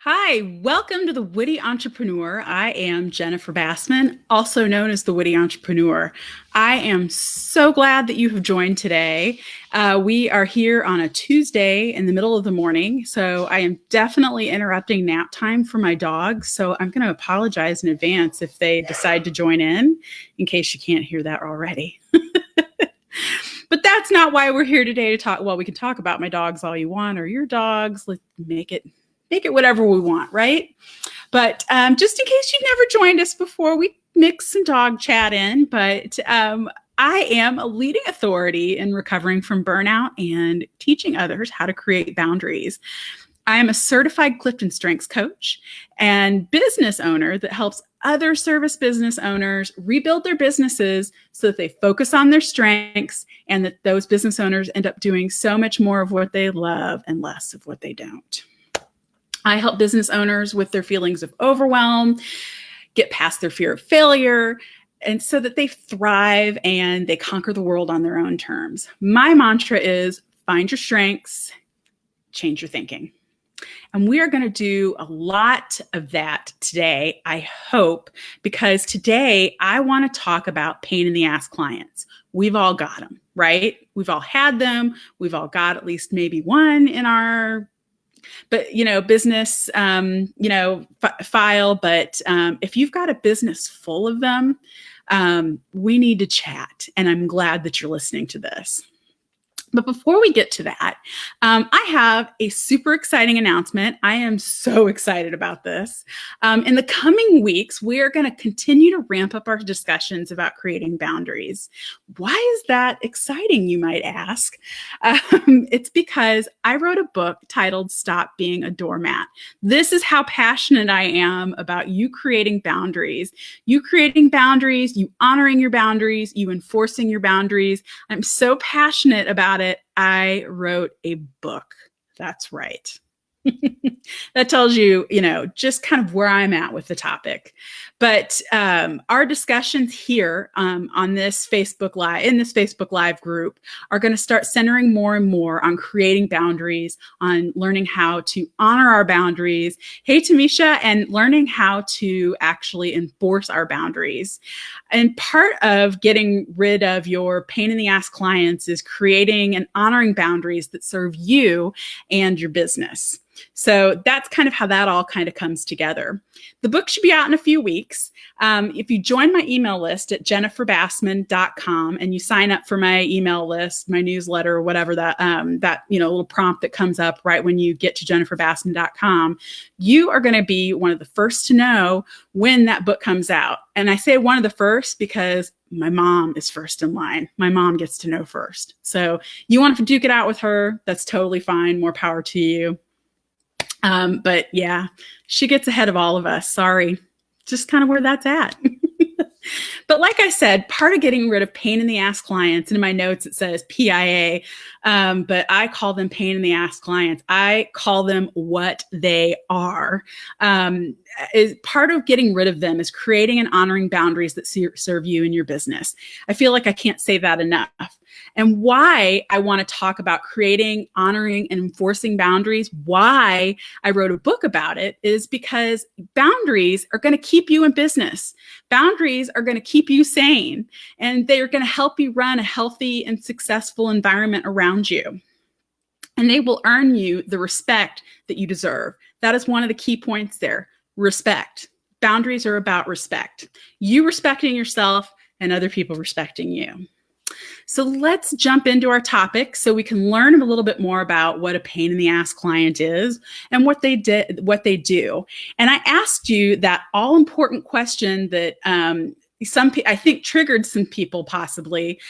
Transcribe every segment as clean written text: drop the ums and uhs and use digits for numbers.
Hi, welcome to the Witty Entrepreneur. I am Jennifer Bassman, also known as the Witty Entrepreneur. I am so glad that you have joined today. We are here on a Tuesday in the middle of the morning, so I am definitely interrupting nap time for my dogs. So I'm going to apologize in advance if they decide to join in case you can't hear that already. But that's not why we're here today to talk. Well, we can talk about my dogs all you want or your dogs. Let's make it whatever we want, right? But just in case you've never joined us before, we mix some dog chat in. But I am a leading authority in recovering from burnout and teaching others how to create boundaries. I am a certified Clifton Strengths coach and business owner that helps other service business owners rebuild their businesses so that they focus on their strengths and that those business owners end up doing so much more of what they love and less of what they don't. I help business owners with their feelings of overwhelm, get past their fear of failure, and so that they thrive and they conquer the world on their own terms. My mantra is find your strengths, change your thinking. And we are going to do a lot of that today, I hope, because today I want to talk about pain in the ass clients. We've all got them, right? We've all had them. We've all got at least maybe one in our business, file. But if you've got a business full of them, we need to chat. And I'm glad that you're listening to this. But before we get to that, I have a super exciting announcement. I am so excited about this. In the coming weeks, we are going to continue to ramp up our discussions about creating boundaries. Why is that exciting, you might ask? It's because I wrote a book titled Stop Being a Doormat. This is how passionate I am about you creating boundaries. You creating boundaries, you honoring your boundaries, you enforcing your boundaries. I'm so passionate about it, I wrote a book. That's right. That tells you, just kind of where I'm at with the topic. But our discussions here on this Facebook Live group are going to start centering more and more on creating boundaries, on learning how to honor our boundaries. Hey, Tamisha, and learning how to actually enforce our boundaries. And part of getting rid of your pain in the ass clients is creating and honoring boundaries that serve you and your business. So that's kind of how that all kind of comes together. The book should be out in a few weeks. If you join my email list at jenniferbassman.com and you sign up for my email list, my newsletter, or whatever that little prompt that comes up right when you get to jenniferbassman.com, you are going to be one of the first to know when that book comes out. And I say one of the first because my mom is first in line. My mom gets to know first. So you want to duke it out with her, that's totally fine. More power to you. But yeah, she gets ahead of all of us. Sorry, just kind of where that's at. But like I said, part of getting rid of pain in the ass clients, and in my notes it says PIA, but I call them pain in the ass clients. I call them what they are. Is part of getting rid of them is creating and honoring boundaries that serve you and your business. I feel like I can't say that enough. And why I want to talk about creating, honoring, and enforcing boundaries, why I wrote a book about it, is because boundaries are going to keep you in business. Boundaries are going to keep you sane, and they're going to help you run a healthy and successful environment around you. And they will earn you the respect that you deserve. That is one of the key points there. Respect. Boundaries are about respect. You respecting yourself and other people respecting you. So let's jump into our topic so we can learn a little bit more about what a pain in the ass client is and what they do. And I asked you that all important question that I think triggered some people possibly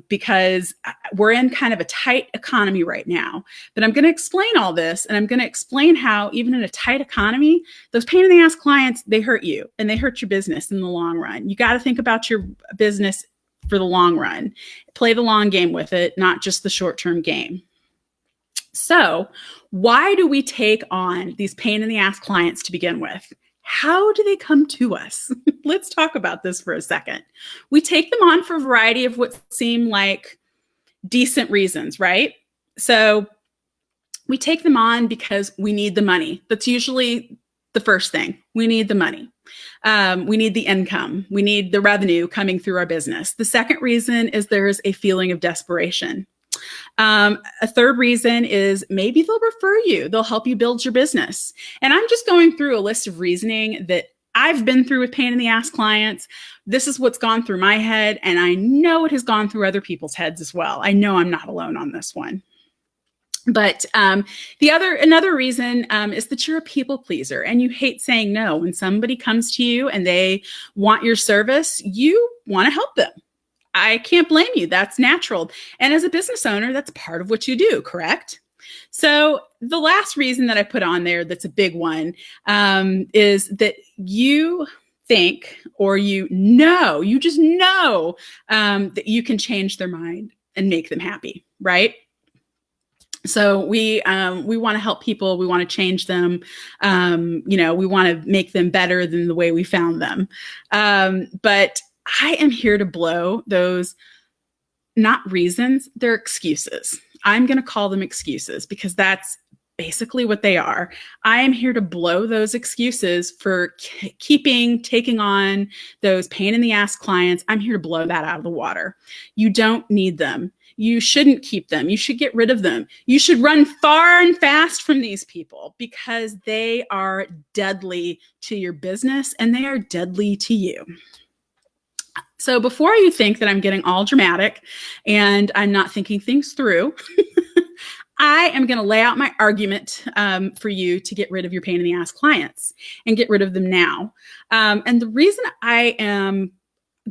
because we're in kind of a tight economy right now. But I'm going to explain all this, and I'm going to explain how even in a tight economy, those pain in the ass clients, they hurt you and they hurt your business in the long run. You got to think about your business for the long run. Play the long game with it, not just the short-term game. So why do we take on these pain in the ass clients to begin with? How do they come to us? Let's talk about this for a second. We take them on for a variety of what seem like decent reasons, right? So We take them on because we need the money. That's usually the first thing. We need the money. We need the income. We need the revenue coming through our business. The second reason is there's a feeling of desperation. A third reason is maybe they'll refer you. They'll help you build your business. And I'm just going through a list of reasoning that I've been through with pain in the ass clients. This is what's gone through my head, and I know it has gone through other people's heads as well. I know I'm not alone on this one. But another reason is that you're a people pleaser and you hate saying no. When somebody comes to you and they want your service, you want to help them. I can't blame you. That's natural. And as a business owner, that's part of what you do, correct? So the last reason that I put on there that's a big one is that you think, or you just know that you can change their mind and make them happy, right? So we want to help people. We want to change them. We want to make them better than the way we found them. But I am here to blow those, not reasons, they're excuses. I'm going to call them excuses because that's basically what they are. I am here to blow those excuses for taking on those pain in the ass clients. I'm here to blow that out of the water. You don't need them. You shouldn't keep them. You should get rid of them. You should run far and fast from these people because they are deadly to your business and they are deadly to you. So before you think that I'm getting all dramatic and I'm not thinking things through, I am going to lay out my argument for you to get rid of your pain in the ass clients and get rid of them now. And the reason I am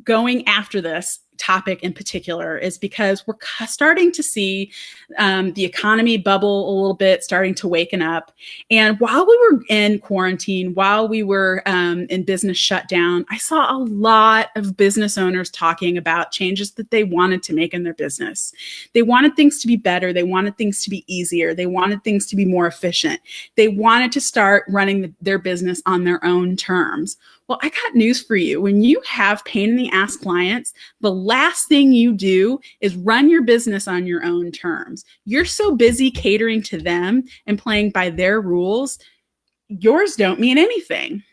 going after this topic in particular is because we're starting to see the economy bubble a little bit, starting to waken up. And while we were in quarantine, while we were in business shutdown, I saw a lot of business owners talking about changes that they wanted to make in their business. They wanted things to be better. They wanted things to be easier. They wanted things to be more efficient. They wanted to start running their business on their own terms. Well, I got news for you. When you have pain in the ass clients, the last thing you do is run your business on your own terms. You're so busy catering to them and playing by their rules, yours don't mean anything.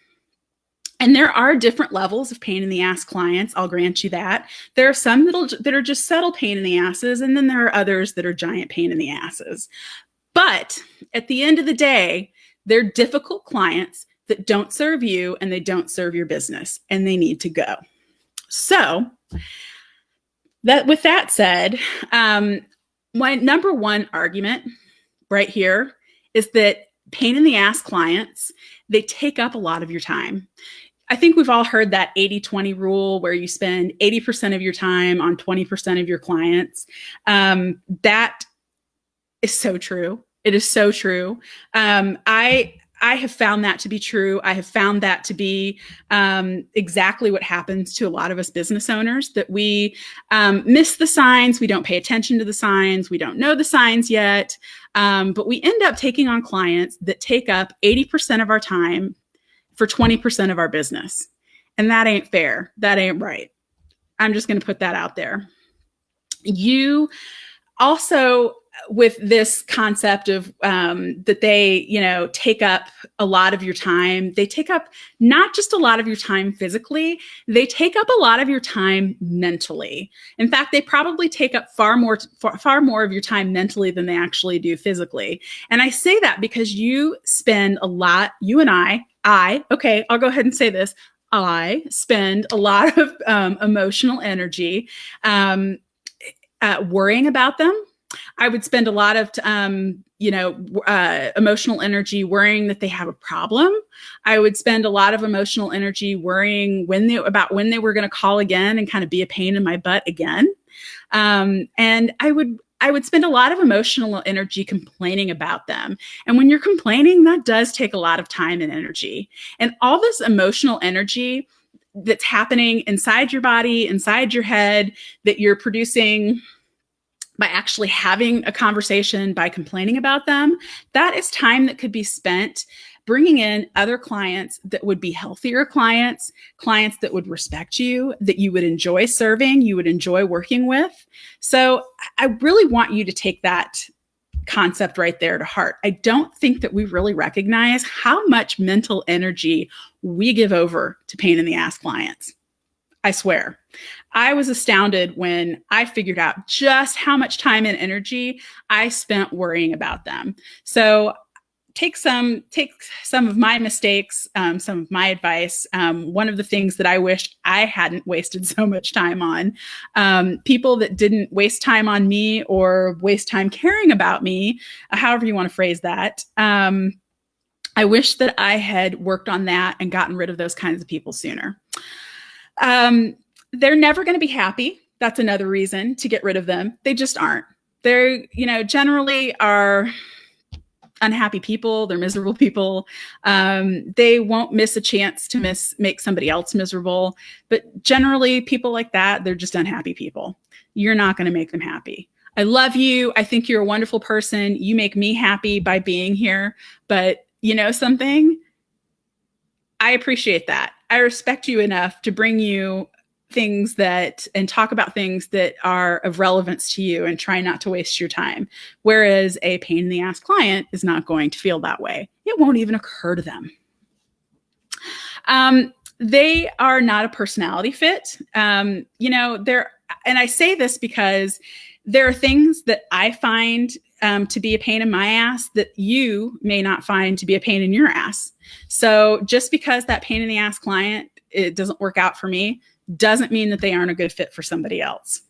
And there are different levels of pain in the ass clients. I'll grant you that. There are some that are just subtle pain in the asses, and then there are others that are giant pain in the asses. But at the end of the day, they're difficult clients that don't serve you and they don't serve your business and they need to go. So with that said, my number one argument right here is that pain in the ass clients, they take up a lot of your time. I think we've all heard that 80-20 rule where you spend 80% of your time on 20% of your clients. That is so true. It is so true. I have found that to be true. I have found that to be exactly what happens to a lot of us business owners, that we miss the signs. We don't pay attention to the signs. We don't know the signs yet. But we end up taking on clients that take up 80% of our time for 20% of our business. And that ain't fair. That ain't right. I'm just going to put that out there. You also, with this concept of that they, take up a lot of your time, they take up not just a lot of your time physically, they take up a lot of your time mentally. In fact, they probably take up far more of your time mentally than they actually do physically. And I say that because you spend a lot, you and okay, I'll go ahead and say this. I spend a lot of emotional energy worrying about them. I would spend a lot of, emotional energy worrying that they have a problem. I would spend a lot of emotional energy worrying about when they were going to call again and kind of be a pain in my butt again. And I would spend a lot of emotional energy complaining about them. And when you're complaining, that does take a lot of time and energy. And all this emotional energy that's happening inside your body, inside your head, that you're producing by actually having a conversation, by complaining about them, that is time that could be spent bringing in other clients that would be healthier clients that would respect you, that you would enjoy serving, you would enjoy working with. So I really want you to take that concept right there to heart. I don't think that we really recognize how much mental energy we give over to pain in the ass clients. I swear. I was astounded when I figured out just how much time and energy I spent worrying about them. So take some of my mistakes, some of my advice. One of the things that I wish I hadn't wasted so much time on, people that didn't waste time on me or waste time caring about me, however you want to phrase that. I wish that I had worked on that and gotten rid of those kinds of people sooner. They're never going to be happy. That's another reason to get rid of them. They just aren't. They're, generally are unhappy people. They're miserable people. They won't miss a chance to make somebody else miserable. But generally, people like that, they're just unhappy people. You're not going to make them happy. I love you. I think you're a wonderful person. You make me happy by being here. But you know something? I appreciate that. I respect you enough to bring you things and talk about things that are of relevance to you and try not to waste your time. Whereas a pain in the ass client is not going to feel that way. It won't even occur to them. They are not a personality fit. And I say this because there are things that I find to be a pain in my ass that you may not find to be a pain in your ass. So just because that pain in the ass client, it doesn't work out for me, doesn't mean that they aren't a good fit for somebody else.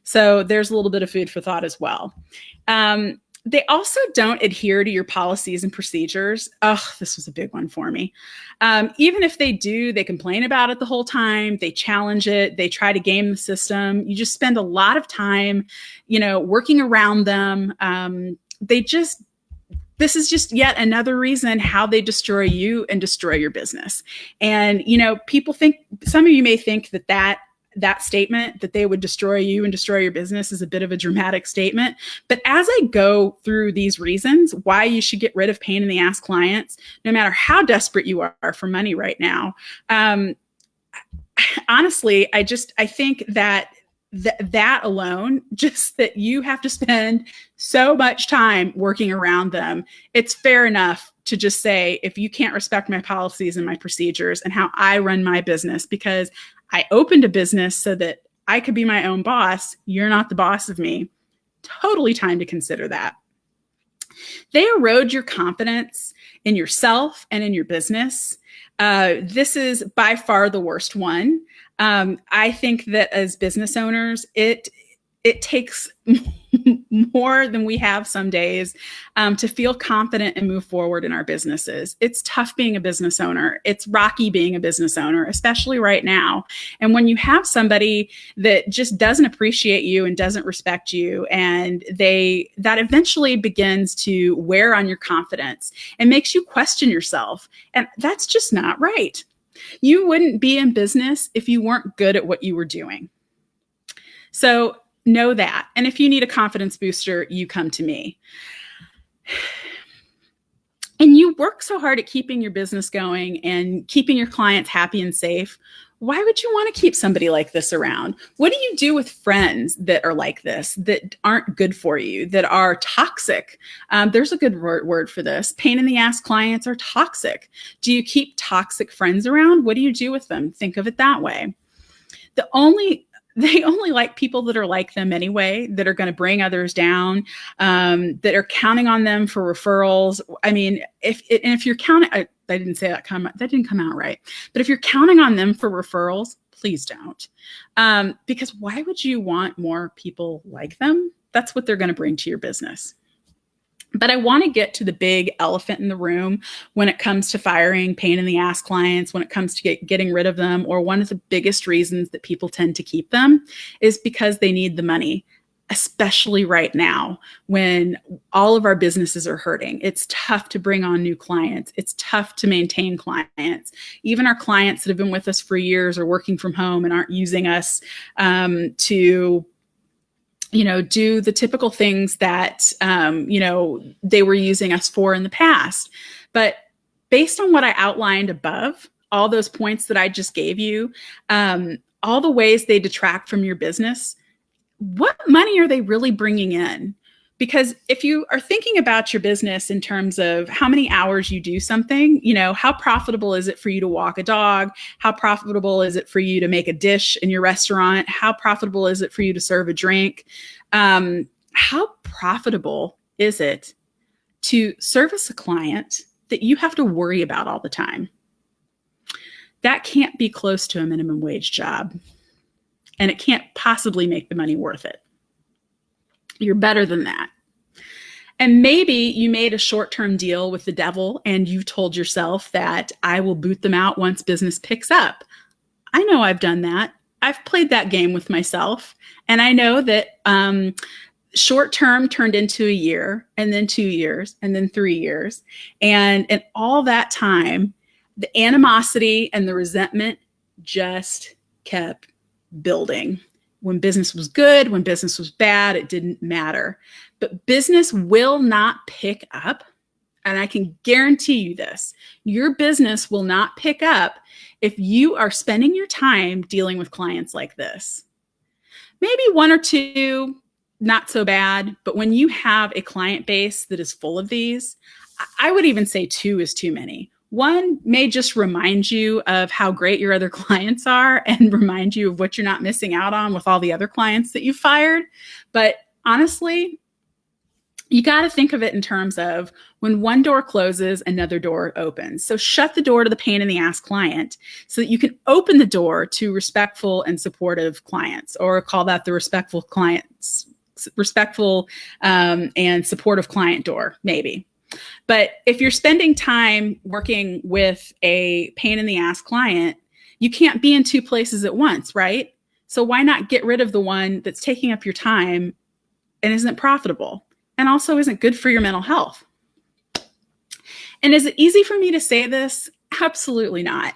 So there's a little bit of food for thought as well. They also don't adhere to your policies and procedures. Oh, this was a big one for me. Even if they do, they complain about it the whole time. They challenge it. They try to game the system. You just spend a lot of time, working around them. This is just yet another reason how they destroy you and destroy your business. And, people think, some of you may think that statement that they would destroy you and destroy your business is a bit of a dramatic statement. But as I go through these reasons why you should get rid of pain in the ass clients, no matter how desperate you are for money right now, honestly, I think that alone, just that you have to spend so much time working around them, it's fair enough to just say, if you can't respect my policies and my procedures and how I run my business, because I opened a business so that I could be my own boss, you're not the boss of me. Totally time to consider that. They erode your confidence in yourself and in your business. This is by far the worst one. I think that as business owners, it takes more than we have some days to feel confident and move forward in our businesses. It's tough being a business owner. It's rocky being a business owner, especially right now. And when you have somebody that just doesn't appreciate you and doesn't respect you, and that eventually begins to wear on your confidence and makes you question yourself. And that's just not right. You wouldn't be in business if you weren't good at what you were doing. So know that. And if you need a confidence booster, you come to me. And you work so hard at keeping your business going and keeping your clients happy and safe. Why would you want to keep somebody like this around? What do you do with friends that are like this, that aren't good for you, that are toxic? There's a good word for this. Pain in the ass clients are toxic. Do you keep toxic friends around? What do you do with them? Think of it that way. They only like people that are like them anyway, that are going to bring others down, that are counting on them for referrals. I mean, if you're counting, I didn't say that didn't come out right. But if you're counting on them for referrals, please don't. Because why would you want more people like them? That's what they're going to bring to your business. But I want to get to the big elephant in the room when it comes to firing pain in the ass clients, when it comes to getting rid of them, or one of the biggest reasons that people tend to keep them is because they need the money, especially right now when all of our businesses are hurting. It's tough to bring on new clients. It's tough to maintain clients. Even our clients that have been with us for years are working from home and aren't using us to do the typical things that, they were using us for in the past. But based on what I outlined above, all those points that I just gave you, all the ways they detract from your business, what money are they really bringing in? Because if you are thinking about your business in terms of how many hours you do something, how profitable is it for you to walk a dog? How profitable is it for you to make a dish in your restaurant? How profitable is it for you to serve a drink? How profitable is it to service a client that you have to worry about all the time? That can't be close to a minimum wage job, and it can't possibly make the money worth it. You're better than that. And maybe you made a short-term deal with the devil and you told yourself that I will boot them out once business picks up. I know I've done that. I've played that game with myself. And I know that short-term turned into a year, and then 2 years, and then 3 years. And in all that time, the animosity and the resentment just kept building. When business was good, when business was bad, it didn't matter. But business will not pick up. And I can guarantee you this, your business will not pick up if you are spending your time dealing with clients like this. Maybe one or two, not so bad. But when you have a client base that is full of these, I would even say 2 is too many. One may just remind you of how great your other clients are and remind you of what you're not missing out on with all the other clients that you fired. But honestly, you got to think of it in terms of when one door closes, another door opens. So shut the door to the pain in the ass client so that you can open the door to respectful and supportive clients, or call that the respectful and supportive client door, maybe. But if you're spending time working with a pain in the ass client, you can't be in 2 places at once, right? So why not get rid of the one that's taking up your time and isn't profitable and also isn't good for your mental health? And is it easy for me to say this? Absolutely not.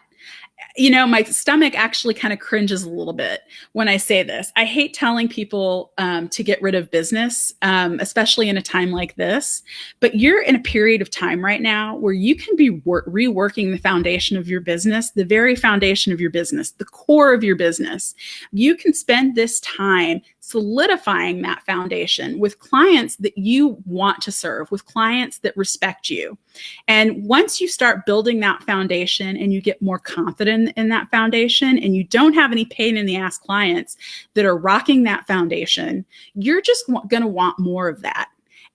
My stomach actually kind of cringes a little bit when I say this. I hate telling people to get rid of business, especially in a time like this. But you're in a period of time right now where you can be reworking the foundation of your business, the very foundation of your business, the core of your business. You can spend this time solidifying that foundation with clients that you want to serve, with clients that respect you. And once you start building that foundation and you get more confident in that foundation and you don't have any pain in the ass clients that are rocking that foundation, you're just going to want more of that,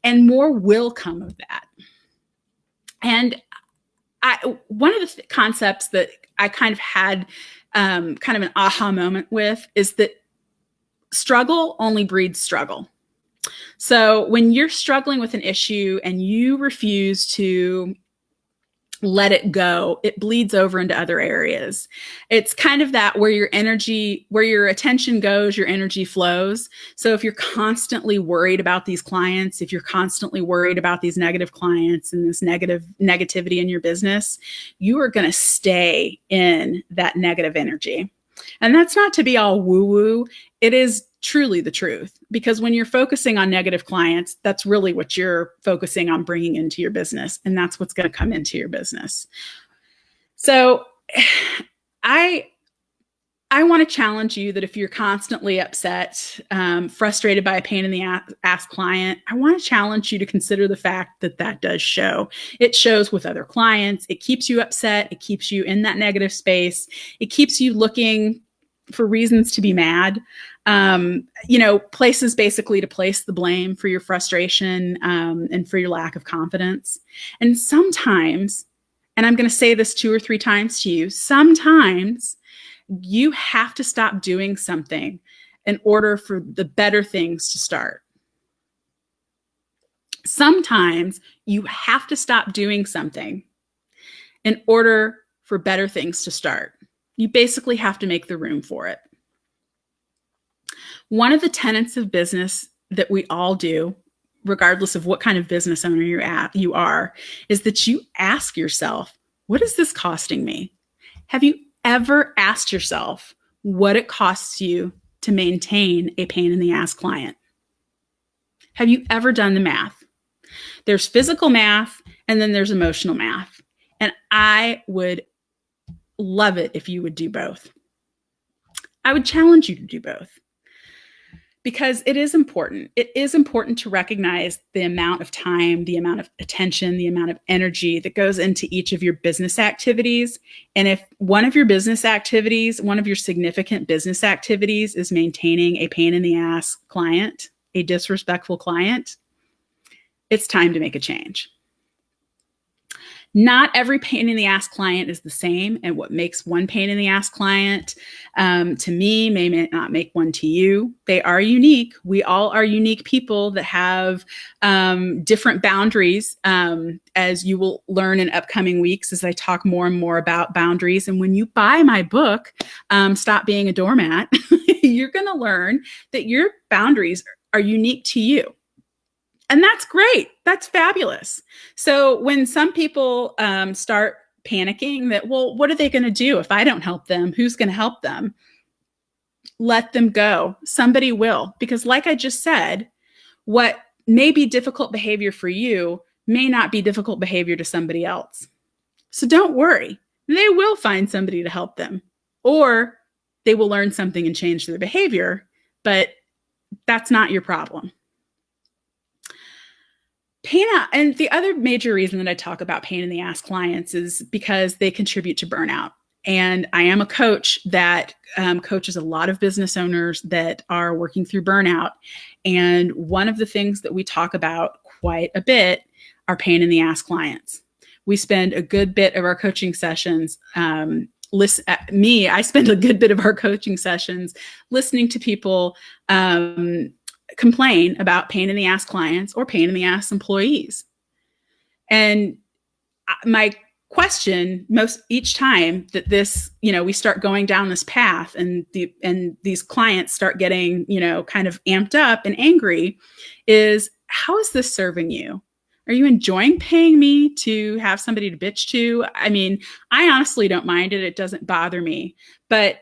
and more will come of that. And one of the concepts that I kind of had kind of an aha moment with is that struggle only breeds struggle. So when you're struggling with an issue and you refuse to let it go, it bleeds over into other areas. It's kind of that where your attention goes, your energy flows. So if you're constantly worried about these clients, if you're constantly worried about these negative clients and this negativity in your business, you are going to stay in that negative energy. And that's not to be all woo-woo. It is truly the truth, because when you're focusing on negative clients, that's really what you're focusing on bringing into your business. And that's what's going to come into your business. So I want to challenge you that if you're constantly upset, frustrated by a pain in the ass client, I want to challenge you to consider the fact that that does show. It shows with other clients. It keeps you upset. It keeps you in that negative space. It keeps you looking for reasons to be mad. Places basically to place the blame for your frustration and for your lack of confidence. And sometimes, and I'm going to say this 2 or 3 times to you, sometimes you have to stop doing something in order for the better things to start. Sometimes you have to stop doing something in order for better things to start. You basically have to make the room for it. One of the tenets of business that we all do, regardless of what kind of business owner you are, is that you ask yourself, what is this costing me? Have you ever asked yourself what it costs you to maintain a pain in the ass client? Have you ever done the math? There's physical math and then there's emotional math. And I would love it if you would do both. I would challenge you to do both. Because it is important. It is important to recognize the amount of time, the amount of attention, the amount of energy that goes into each of your business activities. And if one of your business activities, one of your significant business activities is maintaining a pain in the ass client, a disrespectful client, it's time to make a change. Not every pain in the ass client is the same, and what makes one pain in the ass client to me may not make one to you. They are unique. We all are unique people that have different boundaries, as you will learn in upcoming weeks as I talk more and more about boundaries. And when you buy my book, Stop Being a Doormat, you're going to learn that your boundaries are unique to you. And that's great. That's fabulous. So when some people start panicking that, well, what are they going to do if I don't help them? Who's going to help them? Let them go. Somebody will. Because like I just said, what may be difficult behavior for you may not be difficult behavior to somebody else. So don't worry. They will find somebody to help them, or they will learn something and change their behavior, but that's not your problem. And the other major reason that I talk about pain in the ass clients is because they contribute to burnout. And I am a coach that coaches a lot of business owners that are working through burnout. And one of the things that we talk about quite a bit are pain in the ass clients. We spend a good bit of our coaching sessions I spend a good bit of our coaching sessions listening to people complain about pain in the ass clients or pain in the ass employees. And my question each time that we start going down this path and these clients start getting, kind of amped up and angry is, how is this serving you? Are you enjoying paying me to have somebody to bitch to? I mean, I honestly don't mind it. It doesn't bother me, but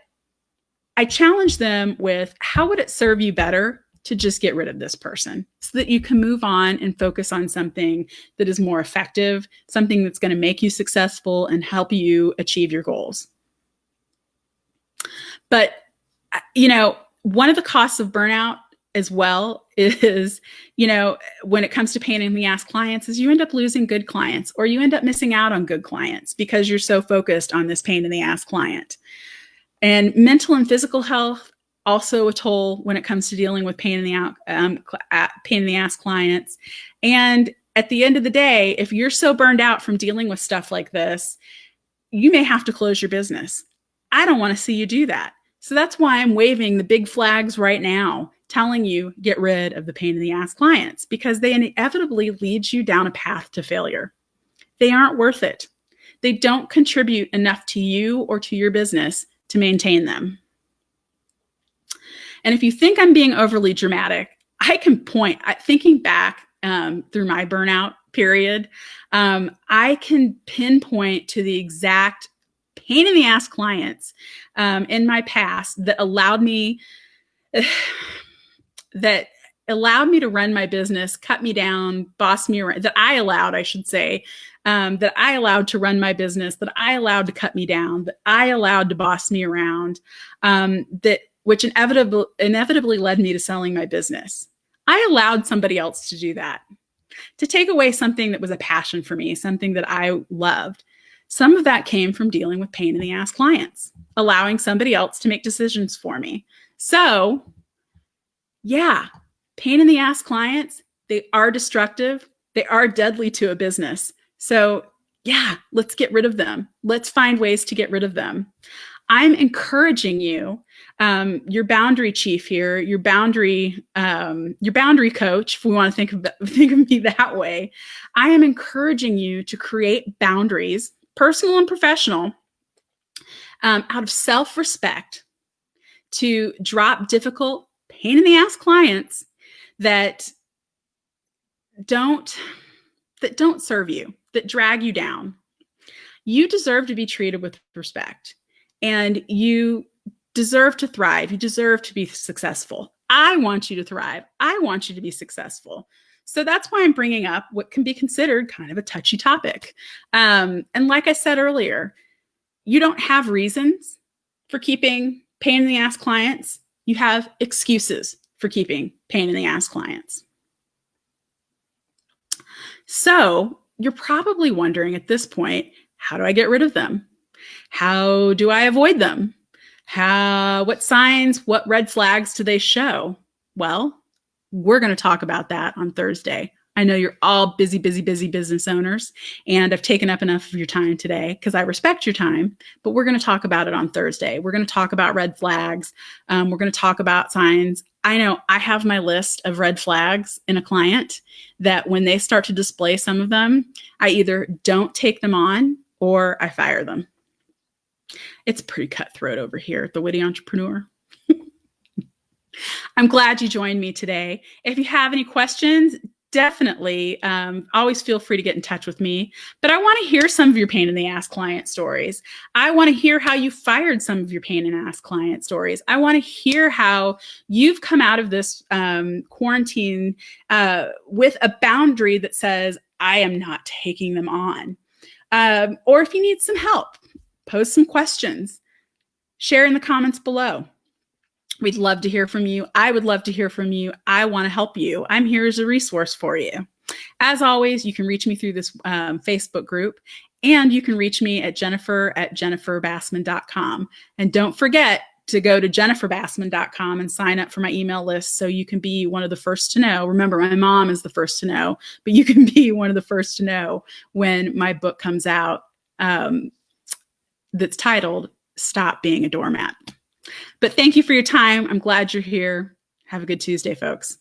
I challenge them with, how would it serve you better to just get rid of this person so that you can move on and focus on something that is more effective, something that's going to make you successful and help you achieve your goals. But, one of the costs of burnout as well is, when it comes to pain in the ass clients, is you end up losing good clients, or you end up missing out on good clients because you're so focused on this pain in the ass client. And mental and physical health, also a toll when it comes to dealing with pain in the ass clients. And at the end of the day, if you're so burned out from dealing with stuff like this, you may have to close your business. I don't want to see you do that. So that's why I'm waving the big flags right now, telling you get rid of the pain in the ass clients, because they inevitably lead you down a path to failure. They aren't worth it. They don't contribute enough to you or to your business to maintain them. And if you think I'm being overly dramatic, I can point, thinking back through my burnout period, I can pinpoint to the exact pain in the ass clients in my past that allowed me to run my business, cut me down, boss me around, that I allowed to run my business, that I allowed to cut me down, that I allowed to boss me around, which inevitably led me to selling my business. I allowed somebody else to do that, to take away something that was a passion for me, something that I loved. Some of that came from dealing with pain in the ass clients, allowing somebody else to make decisions for me. So, yeah, pain in the ass clients, they are destructive. They are deadly to a business. So, yeah, let's get rid of them. Let's find ways to get rid of them. I'm encouraging you, your boundary chief here, your boundary coach, if we want to think of me that way. I am encouraging you to create boundaries, personal and professional, out of self-respect, to drop difficult, pain in the ass clients that don't serve you, that drag you down. You deserve to be treated with respect. And you deserve to thrive. You deserve to be successful. I want you to thrive. I want you to be successful. So that's why I'm bringing up what can be considered kind of a touchy topic. And like I said earlier, you don't have reasons for keeping pain in the ass clients. You have excuses for keeping pain in the ass clients. So you're probably wondering at this point, how do I get rid of them? How do I avoid them? What signs, what red flags do they show? Well, we're going to talk about that on Thursday. I know you're all busy business owners, and I've taken up enough of your time today because I respect your time, but we're going to talk about it on Thursday. We're going to talk about red flags. We're going to talk about signs. I know I have my list of red flags in a client that when they start to display some of them, I either don't take them on or I fire them. It's pretty cutthroat over here at the Witty Entrepreneur. I'm glad you joined me today. If you have any questions, definitely always feel free to get in touch with me. But I want to hear some of your pain in the ass client stories. I want to hear how you fired some of your pain in the ass client stories. I want to hear how you've come out of this quarantine with a boundary that says, I am not taking them on. Or if you need some help, post some questions, share in the comments below. We'd love to hear from you. I would love to hear from you. I want to help you. I'm here as a resource for you. As always, you can reach me through this Facebook group, and you can reach me at jennifer@jenniferbassman.com. And don't forget to go to jenniferbassman.com and sign up for my email list so you can be one of the first to know. Remember, my mom is the first to know, but you can be one of the first to know when my book comes out that's titled Stop Being a Doormat. But thank you for your time. I'm glad you're here. Have a good Tuesday, folks.